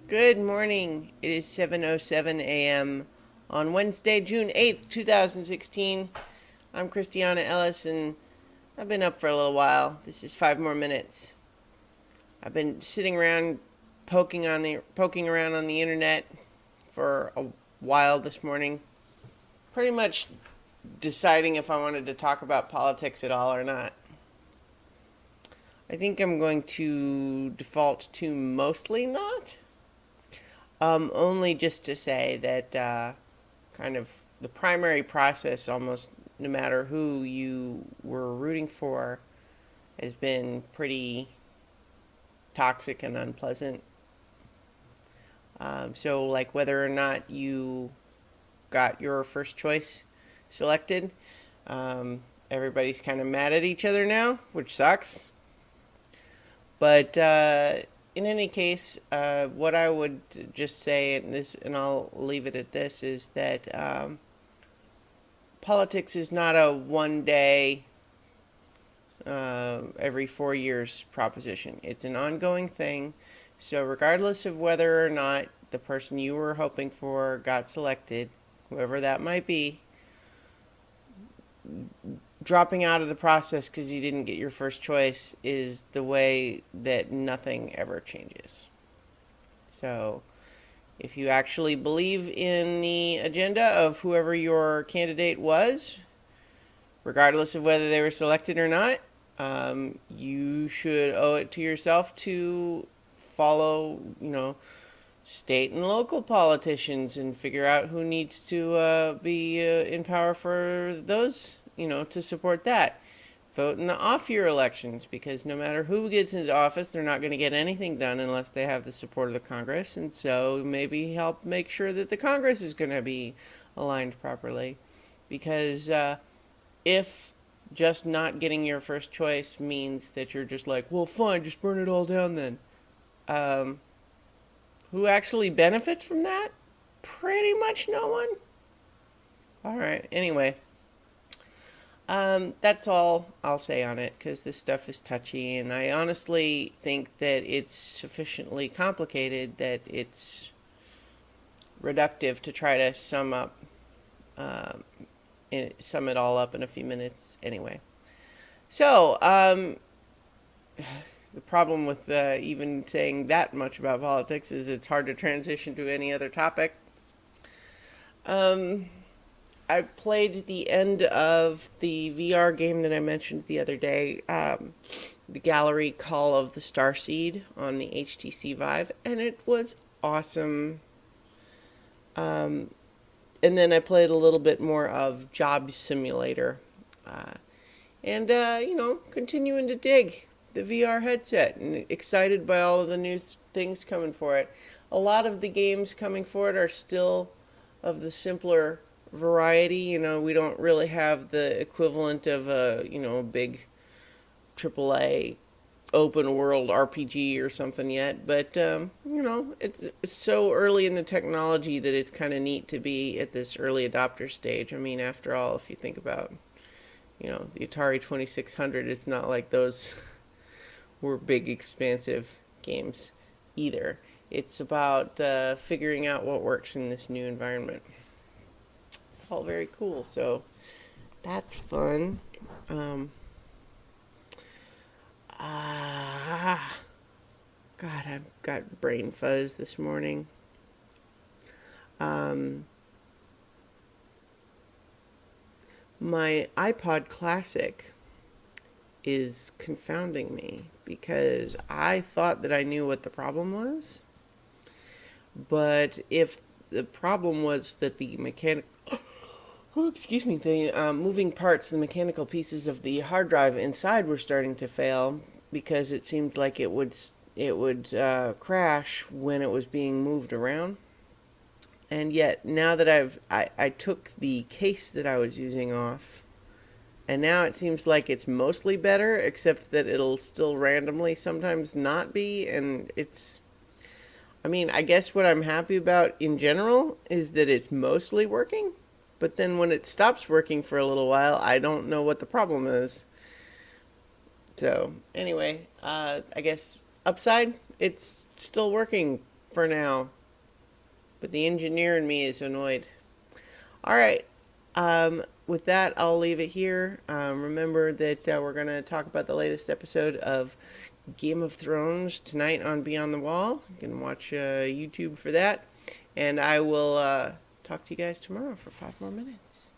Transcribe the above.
Good morning. It is 7:07 a.m. on Wednesday, June 8th, 2016. I'm Christiana Ellis and I've been up for a little while. This is 5 more minutes. I've been sitting around poking around on the internet for a while this morning, pretty much deciding if I wanted to talk about politics at all or not. I think I'm going to default to mostly not. Only just to say that kind of the primary process, almost no matter who you were rooting for, has been pretty toxic and unpleasant. So, like whether or not you got your first choice selected, everybody's kind of mad at each other now, which sucks. But in any case, what I would just say, and I'll leave it at this, is that politics is not a one day, every 4 years proposition. It's an ongoing thing. So regardless of whether or not the person you were hoping for got selected, whoever that might be, dropping out of the process because you didn't get your first choice is the way that nothing ever changes. So, if you actually believe in the agenda of whoever your candidate was, regardless of whether they were selected or not, you should owe it to yourself to follow, state and local politicians and figure out who needs to be in power for those, to support that. Vote in the off-year elections because no matter who gets into office, they're not going to get anything done unless they have the support of the Congress. And so maybe help make sure that the Congress is going to be aligned properly. Because if just not getting your first choice means that you're just like, well, fine, just burn it all down then. Um, who actually benefits from that? Pretty much no one. All right. Anyway, that's all I'll say on it because this stuff is touchy, and I honestly think that it's sufficiently complicated that it's reductive to try to um, sum it all up in a few minutes. Anyway, so the problem with even saying that much about politics is it's hard to transition to any other topic. Um, I played the end of the VR game that I mentioned the other day, the Gallery Call of the Starseed on the HTC Vive, and it was awesome. Um, and then I played a little bit more of Job Simulator, uh, and continuing to dig the VR headset and excited by all of the new things coming for it. A lot of the games coming for it are still of the simpler variety. We don't really have the equivalent of a big AAA open world RPG or something yet, but it's so early in the technology that it's kind of neat to be at this early adopter stage. I mean, after all, if you think about the Atari 2600, it's not like those were big expansive games either. It's about figuring out what works in this new environment. It's all very cool, so that's fun. Um, ah, God, I've got brain fuzz this morning. Um, my iPod Classic is confounding me because I thought that I knew what the problem was. But if the problem was that the the moving parts, the mechanical pieces of the hard drive inside were starting to fail because it seemed like it would crash when it was being moved around. And yet now that I took the case that I was using off, and now it seems like it's mostly better, except that it'll still randomly sometimes not be, and I mean, I guess what I'm happy about in general is that it's mostly working, but then when it stops working for a little while, I don't know what the problem is. So, anyway, I guess upside, it's still working for now. But the engineer in me is annoyed. All right. With that, I'll leave it here. Remember that we're going to talk about the latest episode of Game of Thrones tonight on Beyond the Wall. You can watch YouTube for that. And I will talk to you guys tomorrow for 5 more minutes.